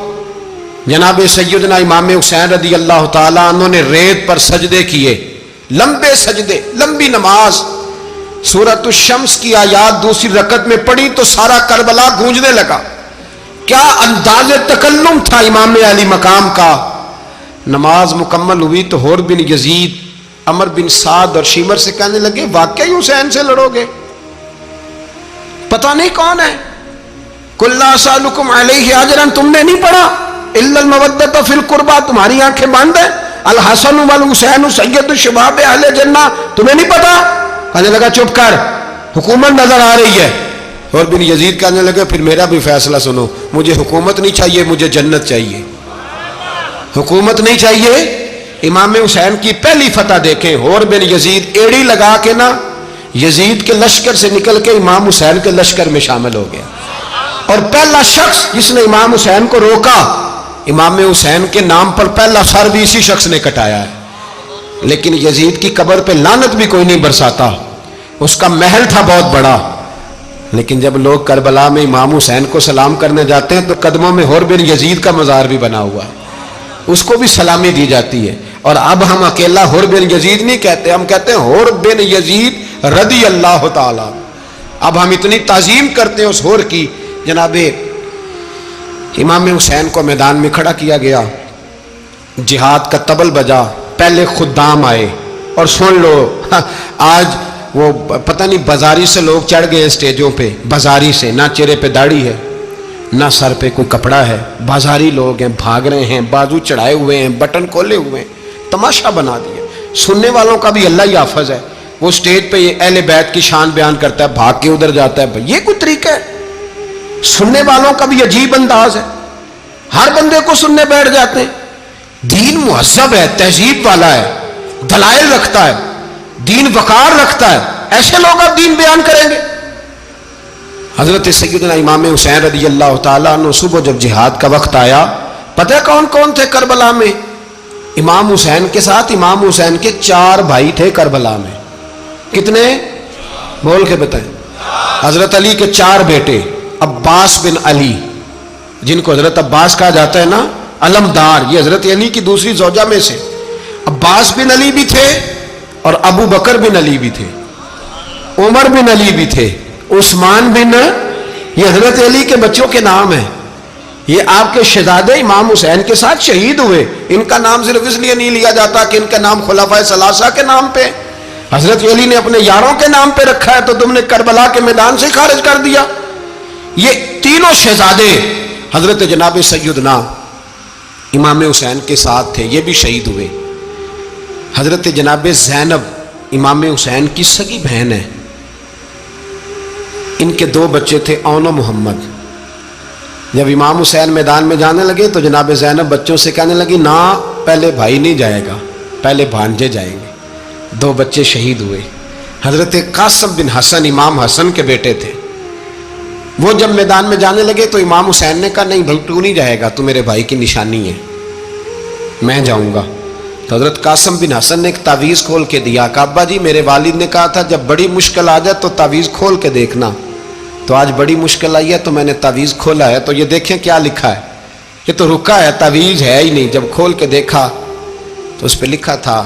جناب سیدنا امام حسین رضی اللہ تعالیٰ عنہ نے ریت پر سجدے کیے، لمبے سجدے، لمبی نماز۔ سورۃ الشمس کی آیات دوسری رکعت میں پڑھی تو سارا کربلا گونجنے لگا۔ کیا انداز تکلم تھا امام علی مقام کا۔ نماز مکمل ہوئی تو حور بن یزید، عمر بن سعد اور شیمر سے کہنے لگے واقعی حسین سے لڑو گے؟ پتہ نہیں کون ہے۔ قل لا اسألکم علیہ اجرا، تم نے نہیں پڑھا؟ الا المودۃ فی القربى، تمہاری آنکھیں بند ہیں۔ الحسن والحسین سید الشباب اہل جنہ، تمہیں نہیں پتا؟ کہنے لگا چپ کر، حکومت نظر آ رہی ہے۔ اور بن یزید کہنے لگے پھر میرا بھی فیصلہ سنو، مجھے حکومت نہیں چاہیے، مجھے جنت چاہیے۔ حکومت نہیں چاہیے۔ امام حسین کی پہلی فتح دیکھیں، حور بن یزید ایڑی لگا کے نا یزید کے لشکر سے نکل کے امام حسین کے لشکر میں شامل ہو گیا، اور پہلا شخص جس نے امام حسین کو روکا امام حسین کے نام پر پہلا سر بھی اسی شخص نے کٹایا ہے. لیکن یزید کی قبر پہ لعنت بھی کوئی نہیں برساتا. اس کا محل تھا بہت بڑا، لیکن جب لوگ کربلا میں امام حسین کو سلام کرنے جاتے ہیں تو قدموں میں حور بن یزید کا مزار بھی بنا ہوا ہے، اس کو بھی سلامی دی جاتی ہے. اور اب ہم اکیلا حور بن یزید نہیں کہتے، ہم کہتے ہیں حور بن یزید رضی اللہ تعالی. اب ہم اتنی تعظیم کرتے ہیں اس حور کی. جناب امام حسین کو میدان میں کھڑا کیا گیا، جہاد کا طبل بجا، پہلے خدام آئے. اور سن لو آج وہ پتہ نہیں بازاری سے لوگ چڑھ گئے اسٹیجوں پہ، بازاری سے، نہ چہرے پہ داڑھی ہے نہ سر پہ کوئی کپڑا ہے، بازاری لوگ ہیں، بھاگ رہے ہیں، بازو چڑھائے ہوئے ہیں، بٹن کھولے ہوئے ہیں، تماشا بنا دیا. سننے والوں کا بھی اللہ ہی حافظ ہے. وہ اسٹیج پہ یہ اہل بیت کی شان بیان کرتا ہے، بھاگ کے ادھر جاتا ہے. یہ کوئی طریقہ ہے؟ سننے والوں کا بھی عجیب انداز ہے، ہر بندے کو سننے بیٹھ جاتے ہیں. دین مہذب ہے، تہذیب والا ہے، دلائل رکھتا ہے، دین وقار رکھتا ہے. ایسے لوگ اب دین بیان کریں گے؟ حضرت سیدنا امام حسین رضی اللہ تعالیٰ عنہ صبح جب جہاد کا وقت آیا، پتہ ہے کون کون تھے کربلا میں؟ امام حسین کے ساتھ امام حسین کے 4 بھائی تھے کربلا میں. کتنے؟ بول کے بتائیں. حضرت علی کے 4 بیٹے، عباس بن علی، جن کو حضرت عباس کہا جاتا ہے نا، علمدار، یہ حضرت علی کی دوسری زوجہ میں سے. عباس بن علی بھی تھے اور ابو بکر بن علی بھی تھے، عمر بن علی بھی تھے، عثمان بن، یہ حضرت علی کے بچوں کے نام ہیں. یہ آپ کے شہزادے امام حسین کے ساتھ شہید ہوئے. ان کا نام صرف اس لیے نہیں لیا جاتا کہ ان کا نام خلفائے ثلاثہ کے نام پہ، حضرت علی نے اپنے یاروں کے نام پہ رکھا ہے تو تم نے کربلا کے میدان سے خارج کر دیا. یہ تینوں شہزادے حضرت جناب سیدنا امام حسین کے ساتھ تھے، یہ بھی شہید ہوئے. حضرت جناب زینب امام حسین کی سگی بہن ہے، ان کے 2 بچے تھے، اون و محمد. جب امام حسین میدان میں جانے لگے تو جناب زینب بچوں سے کہنے لگی، نہ پہلے بھائی نہیں جائے گا، پہلے بھانجے جائیں گے. 2 بچے شہید ہوئے. حضرت قاسم بن حسن امام حسن کے بیٹے تھے. وہ جب میدان میں جانے لگے تو امام حسین نے کہا، نہیں بھائی تو نہیں جائے گا، تو میرے بھائی کی نشانی ہے، میں جاؤں گا. تو حضرت قاسم بن حسن نے ایک تعویذ کھول کے دیا کہ ابا جی میرے والد نے کہا تھا جب بڑی مشکل آ جائے تو تعویذ کھول کے دیکھنا. تو آج بڑی مشکل آئی ہے تو میں نے تعویذ کھولا ہے، تو یہ دیکھیں کیا لکھا ہے. یہ تو رکا ہے، تعویذ ہے ہی نہیں. جب کھول کے دیکھا تو اس پہ لکھا تھا،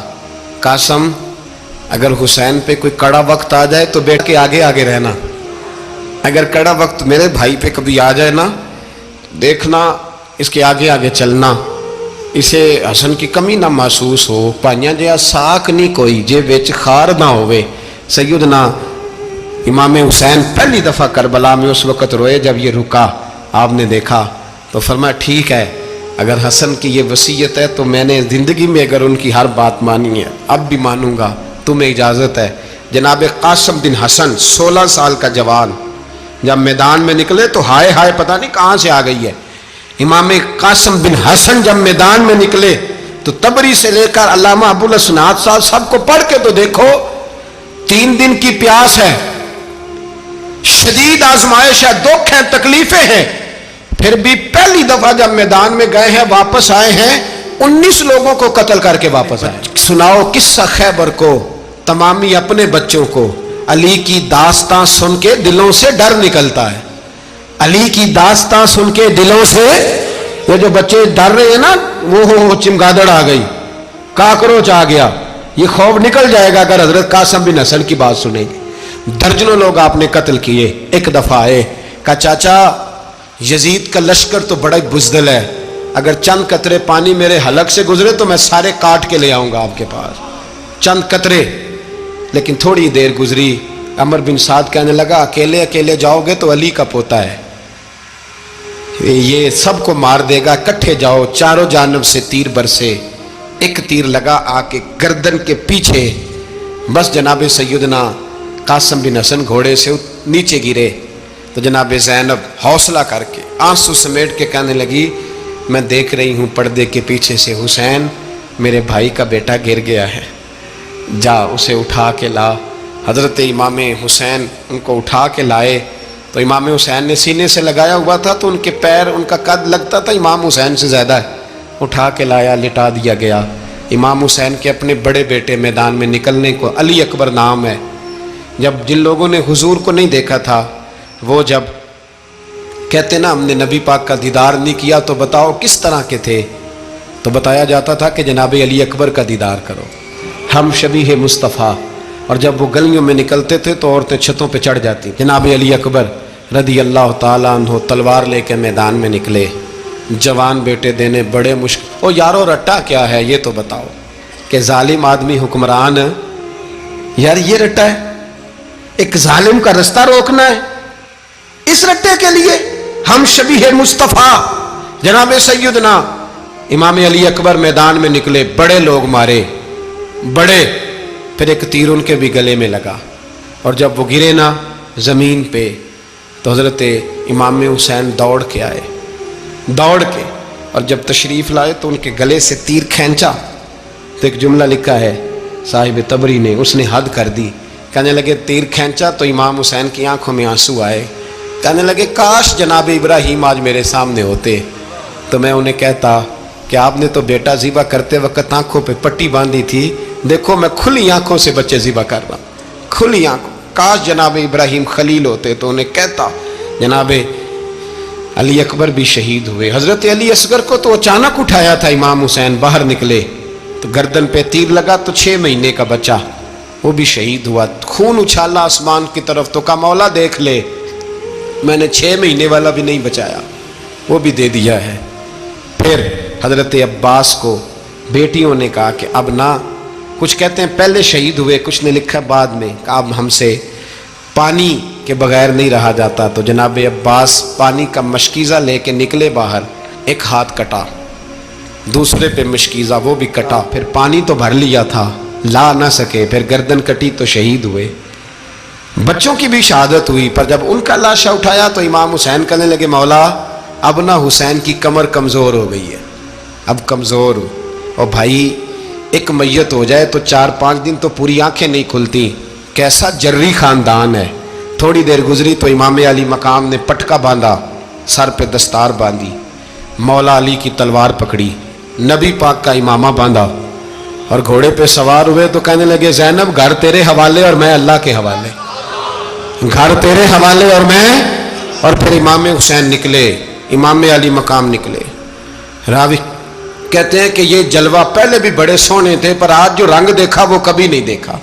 قاسم اگر حسین پہ کوئی کڑا وقت آ جائے تو بیٹھ کے آگے آگے رہنا، اگر کڑا وقت میرے بھائی پہ کبھی آ جائے نا، دیکھنا اس کے آگے آگے چلنا، اسے حسن کی کمی نہ محسوس ہو. پائیاں جہاں ساک نہیں کوئی جے وچ خار نہ ہوئے. سیدنا امام حسین پہلی دفعہ کربلا میں اس وقت روئے جب یہ رکا. آپ نے دیکھا تو فرمایا ٹھیک ہے، اگر حسن کی یہ وصیت ہے تو میں نے زندگی میں اگر ان کی ہر بات مانی ہے اب بھی مانوں گا، تمہیں اجازت ہے. جناب قاسم بن حسن 16 سال کا جوان جب میدان میں نکلے تو ہائے ہائے پتہ نہیں کہاں سے آ گئی ہے. امام قاسم بن حسن جب میدان میں نکلے تو تبری سے لے کر علامہ ابو الاسناد صاحب سب کو پڑھ کے تو دیکھو، 3 دن کی پیاس ہے، شدید آزمائش ہے، دکھ ہے، تکلیفیں ہیں، پھر بھی پہلی دفعہ جب میدان میں گئے ہیں واپس آئے ہیں 19 لوگوں کو قتل کر کے واپس آئے. سناؤ قصہ خیبر کو، تمامی اپنے بچوں کو. علی کی داستان سن کے دلوں سے ڈر نکلتا ہے. علی کی داستان سن کے دلوں سے، یہ جو بچے ڈر رہے ہیں نا، وہ چمگادڑ آ گئی، کاکروچ آ گیا، یہ خوف نکل جائے گا اگر حضرت قاسم بن حسن کی بات سنیں گے. درجنوں لوگ آپ نے قتل کیے. ایک دفعہ آئے، کہا چاچا یزید کا لشکر تو بڑا بزدل ہے، اگر چند قطرے پانی میرے حلق سے گزرے تو میں سارے کاٹ کے لے آؤں گا آپ کے پاس، چند قطرے. لیکن تھوڑی دیر گزری، عمر بن سعد کہنے لگا اکیلے اکیلے جاؤ گے تو علی کا پوتا ہے، یہ سب کو مار دے گا، کٹھے جاؤ. چاروں جانب سے تیر برسے، ایک تیر لگا آ کے گردن کے پیچھے. بس جناب سیدنا قاسم بن حسن گھوڑے سے نیچے گرے تو جناب زینب حوصلہ کر کے آنسو سمیٹ کے کہنے لگی، میں دیکھ رہی ہوں پردے کے پیچھے سے حسین میرے بھائی کا بیٹا گر گیا ہے، جا اسے اٹھا کے لا. حضرت امام حسین ان کو اٹھا کے لائے تو امام حسین نے سینے سے لگایا ہوا تھا تو ان کے پیر، ان کا قد لگتا تھا امام حسین سے زیادہ ہے، اٹھا کے لایا، لٹا دیا گیا۔ امام حسین کے اپنے بڑے بیٹے میدان میں نکلنے کو، علی اکبر نام ہے، جب جن لوگوں نے حضور کو نہیں دیکھا تھا وہ جب کہتے نا ہم نے نبی پاک کا دیدار نہیں کیا تو بتاؤ کس طرح کے تھے، تو بتایا جاتا تھا کہ جناب علی اکبر کا دیدار کرو، ہم شبیہ مصطفیٰ۔ اور جب وہ گلیوں میں نکلتے تھے تو عورتیں چھتوں پہ چڑھ جاتی۔ جناب علی اکبر رضی اللہ تعالیٰ عنہ تلوار لے کے میدان میں نکلے، جوان بیٹے دینے بڑے مشکل۔ او یارو رٹا کیا ہے یہ تو بتاؤ، کہ ظالم آدمی حکمران، یار یہ رٹا ہے، ایک ظالم کا رستہ روکنا ہے، اس رٹے کے لیے ہم شبیہ مصطفیٰ جناب سیدنا امام علی اکبر میدان میں نکلے، بڑے لوگ مارے، بڑے، پھر ایک تیر ان کے بھی گلے میں لگا، اور جب وہ گرے نا زمین پہ تو حضرت امام حسین دوڑ کے آئے، دوڑ کے، اور جب تشریف لائے تو ان کے گلے سے تیر کھینچا تو ایک جملہ لکھا ہے صاحب تبری نے، اس نے حد کر دی، کہنے لگے تیر کھینچا تو امام حسین کی آنکھوں میں آنسو آئے، کہنے لگے کاش جناب ابراہیم آج میرے سامنے ہوتے تو میں انہیں کہتا کہ آپ نے تو بیٹا ذبح کرتے وقت آنکھوں پہ پٹی باندھی تھی، دیکھو میں کھلی آنکھوں سے بچے ذبح کر رہا ہوں، کھلی آنکھوں، کاش جناب ابراہیم خلیل ہوتے تو انہیں کہتا۔ جناب علی اکبر بھی شہید ہوئے۔ حضرت علی اصغر کو تو اچانک اٹھایا تھا امام حسین، باہر نکلے تو گردن پہ تیر لگا تو 6 مہینے کا بچہ وہ بھی شہید ہوا، خون اچھالا آسمان کی طرف تو کہا مولا دیکھ لے، میں نے 6 مہینے والا بھی نہیں بچایا، وہ بھی دے دیا ہے۔ پھر حضرت عباس کو بیٹیوں نے کہا کہ اب نہ، کچھ کہتے ہیں پہلے شہید ہوئے، کچھ نے لکھا بعد میں، کہ اب ہم سے پانی کے بغیر نہیں رہا جاتا، تو جناب عباس پانی کا مشکیزہ لے کے نکلے باہر، ایک ہاتھ کٹا، دوسرے پہ مشکیزہ وہ بھی کٹا، پھر پانی تو بھر لیا تھا لا نہ سکے، پھر گردن کٹی تو شہید ہوئے۔ بچوں کی بھی شہادت ہوئی، پر جب ان کا لاشا اٹھایا تو امام حسین کہنے لگے مولا اب نہ حسین کی کمر کمزور ہو گئی ہے، اب کمزور ہو، اور بھائی ایک میت ہو جائے تو 4-5 دن تو پوری آنکھیں نہیں کھلتی، کیسا جری خاندان ہے۔ تھوڑی دیر گزری تو امام علی مقام نے پٹکا باندھا، سر پہ دستار باندھی، مولا علی کی تلوار پکڑی، نبی پاک کا امامہ باندھا اور گھوڑے پہ سوار ہوئے تو کہنے لگے زینب گھر تیرے حوالے اور میں اللہ کے حوالے، گھر تیرے حوالے اور میں، اور پھر امام حسین نکلے، امام علی مقام نکلے۔ راوی کہتے ہیں کہ یہ جلوہ پہلے بھی بڑے سونے تھے پر آج جو رنگ دیکھا وہ کبھی نہیں دیکھا،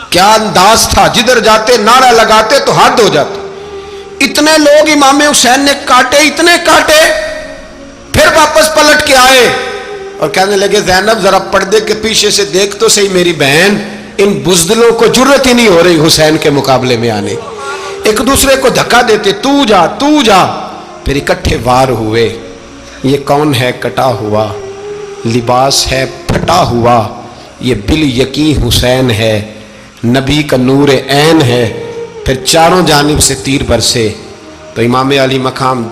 کیا انداز تھا، جدھر جاتے نعرہ لگاتے تو حد ہو جاتے، اتنے لوگ امام حسین نے کاٹے، اتنے کاٹے، پھر واپس پلٹ کے آئے اور کہنے لگے زینب ذرا پردے کے پیچھے سے دیکھ تو صحیح میری بہن، ان بزدلوں کو جرت ہی نہیں ہو رہی حسین کے مقابلے میں آنے، ایک دوسرے کو دھکا دیتے، تو جا تو جا، پھر اکٹھے وار ہوئے۔ یہ کون ہے کٹا ہوا، لباس ہے پھٹا ہوا، یہ بال یقین حسین ہے، نبی کا نور عین ہے۔ پھر چاروں جانب سے تیر برسے تو امام علی مقام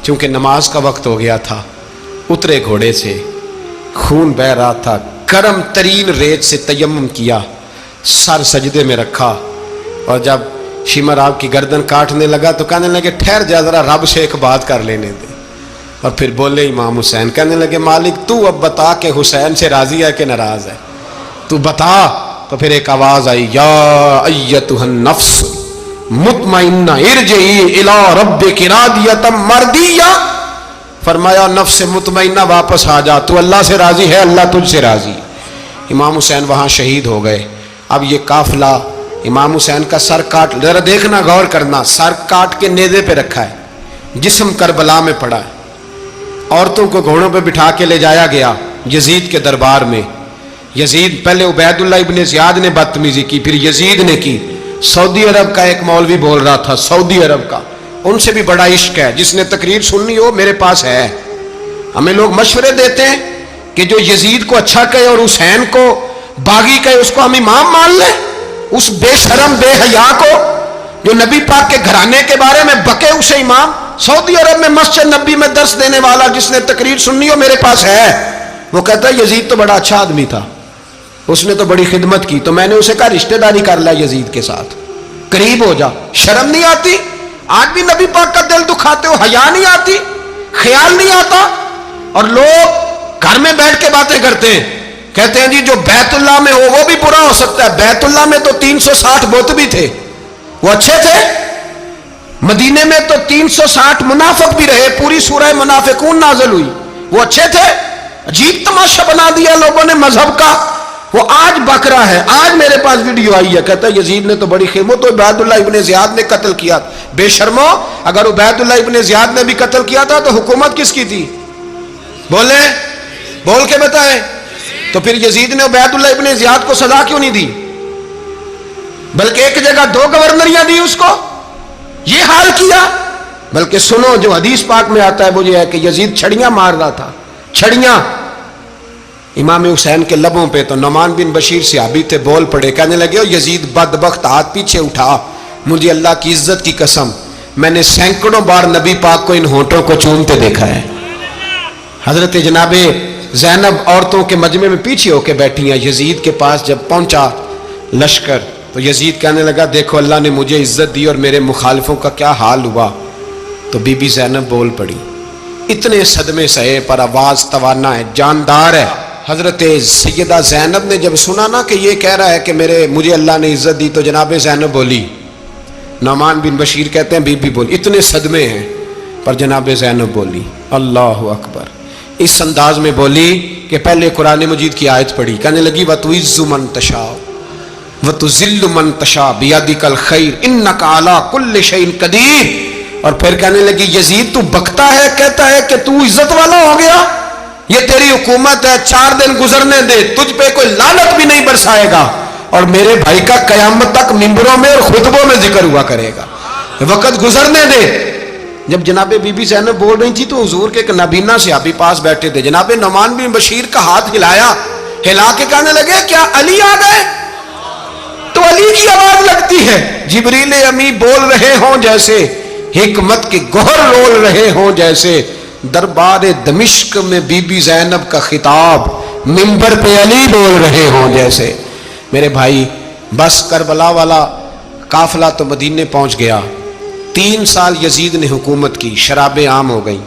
چونکہ نماز کا وقت ہو گیا تھا، اترے گھوڑے سے، خون بہ رہا تھا، گرم ترین ریت سے تیمم کیا، سر سجدے میں رکھا، اور جب شمر آپ کی گردن کاٹنے لگا تو کہنے لگے ٹھہر جا ذرا رب سے ایک بات کر لینے دے، اور پھر بولے امام حسین، کہنے لگے مالک تو اب بتا کہ حسین سے راضی ہے کہ ناراض ہے، تو بتا۔ تو پھر ایک آواز آئی، یا ایتھا النفس مطمئنہ ارجعی الی ربک راضیۃ مرضیہ، فرمایا نفس مطمئنہ واپس آ جا، تو اللہ سے راضی ہے، اللہ تجھ سے راضی۔ امام حسین وہاں شہید ہو گئے۔ اب یہ قافلہ امام حسین کا سر کاٹ، ذرا دیکھنا غور کرنا، سر کاٹ کے نیزے پہ رکھا ہے، جسم کربلا میں پڑا ہے، عورتوں کو گھوڑوں پہ بٹھا کے لے جایا گیا یزید کے دربار میں۔ یزید پہلے عبید اللہ ابن زیاد نے بدتمیزی کی، پھر یزید نے کی۔ سعودی عرب کا ایک مولوی بول رہا تھا، سعودی عرب کا، ان سے بھی بڑا عشق ہے، جس نے تقریر سننی ہو میرے پاس ہے۔ ہمیں لوگ مشورے دیتے ہیں کہ جو یزید کو اچھا کہے اور حسین کو باغی کہے اس کو ہم امام مان لیں، اس بے شرم بے حیا کو جو نبی پاک کے گھرانے کے بارے میں بکے اسے امام۔ سعودی عرب میں مسجد نبی میں درس دینے والا جس نے تقریر سننی ہو میرے پاس ہے، وہ کہتا ہے یزید تو بڑا اچھا آدمی تھا، اس نے تو بڑی خدمت کی، تو میں نے اسے کہا رشتہ داری کر لیا یزید کے ساتھ، قریب ہو جا، شرم نہیں آتی؟ آج بھی نبی پاک کا دل دکھاتے ہو، حیا نہیں آتی، خیال نہیں آتا؟ اور لوگ گھر میں بیٹھ کے باتیں کرتے ہیں، کہتے ہیں جی جو بیت اللہ میں ہو وہ بھی برا ہو سکتا ہے۔ بیت اللہ میں تو 360 بت بھی تھے، وہ اچھے تھے۔ مدینے میں تو 360 منافق بھی رہے، پوری سورہ منافقون نازل ہوئی، وہ اچھے تھے۔ عجیب تماشا بنا دیا لوگوں نے مذہب کا۔ وہ آج بک رہا ہے، آج میرے پاس ویڈیو آئی ہے، کہتا ہے یزید نے تو بڑی خیموں تو عبید اللہ ابن زیاد نے قتل کیا۔ بے شرمو، اگر عبید اللہ ابن زیاد نے بھی قتل کیا تھا تو حکومت کس کی تھی؟ بولیں، بول کے بتائیں۔ تو پھر یزید نے عبید اللہ ابن زیاد کو سزا کیوں نہیں دی، بلکہ ایک جگہ 2 گورنریاں دی اس کو؟ یہ حال کیا۔ بلکہ سنو، جو حدیث پاک میں آتا ہے وہ یہ ہے کہ یزید چھڑیاں مار رہا تھا، چھڑیاں امام حسین کے لبوں پہ۔ تو نعمان بن بشیر صحابی تھے، بول پڑے، کہنے لگے او یزید بدبخت، ہاتھ پیچھے اٹھا، مجھے اللہ کی عزت کی قسم میں نے سینکڑوں بار نبی پاک کو ان ہونٹوں کو چومتے دیکھا ہے۔ حضرت جناب زینب عورتوں کے مجمع میں پیچھے ہو کے بیٹھی ہیں۔ یزید کے پاس جب پہنچا لشکر تو یزید کہنے لگا دیکھو اللہ نے مجھے عزت دی اور میرے مخالفوں کا کیا حال ہوا۔ تو بی بی زینب بول پڑی، اتنے صدمے سہے پر آواز توانا ہے، جاندار ہے۔ حضرت سیدہ زینب نے جب سنا نا کہ یہ کہہ رہا ہے کہ مجھے اللہ نے عزت دی، تو جناب زینب بولی، نعمان بن بشیر کہتے ہیں بی بی بولی، اتنے صدمے ہیں پر جناب زینب بولی اللہ اکبر، اس انداز میں بولی کہ پہلے قرآن مجید کی آیت پڑھی، کہنے لگی وَتُعِزُّ مَن تَشَاءُ وَتُذِلُّ مَن تَشَاءُ بِيَدِكَ الْخَيْرُ إِنَّكَ عَلَىٰ كُلِّ شَيْءٍ قَدِيرٌ۔ اور پھر کہنے لگی یزید تو بکتا ہے، کہتا ہے کہ تو عزت والا ہو گیا، یہ تیری حکومت ہے، 4 دن گزرنے دے، تجھ پہ کوئی لعنت بھی نہیں برسائے گا، اور میرے بھائی کا قیامت تک ممبروں میں اور خطبوں میں ذکر ہوا کرے گا، وقت گزرنے دے۔ جب جناب بی بی زینب بول رہی تھی تو حضور کے ایک نابینا صحابی پاس بیٹھے تھے، جناب نعمان بن بشیر کا ہاتھ ہلایا، ہلا کے کہنے لگے کیا علی آ گئے؟ تو علی کی آواز لگتی ہے، جبریل امی بول رہے ہوں جیسے، حکمت کے گوہر رول رہے ہوں جیسے، دربار دمشق میں بی بی زینب کا خطاب، منبر پہ علی بول رہے ہوں جیسے۔ میرے بھائی بس کربلا والا قافلہ تو مدینے پہنچ گیا، 3 سال یزید نے حکومت کی، شرابیں عام ہو گئیں،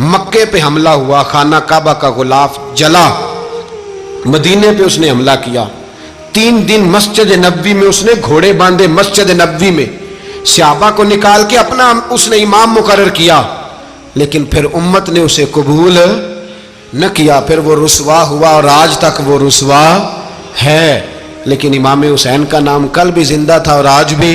مکے پہ حملہ ہوا، خانہ کعبہ کا غلاف جلا، مدینے پہ اس نے حملہ کیا، 3 دن مسجد نبوی میں اس نے گھوڑے باندھے، مسجد نبوی میں صحابہ کو نکال کے اپنا اس نے امام مقرر کیا، لیکن پھر امت نے اسے قبول نہ کیا، پھر وہ رسوا ہوا اور آج تک وہ رسوا ہے۔ لیکن امام حسین کا نام کل بھی زندہ تھا اور آج بھی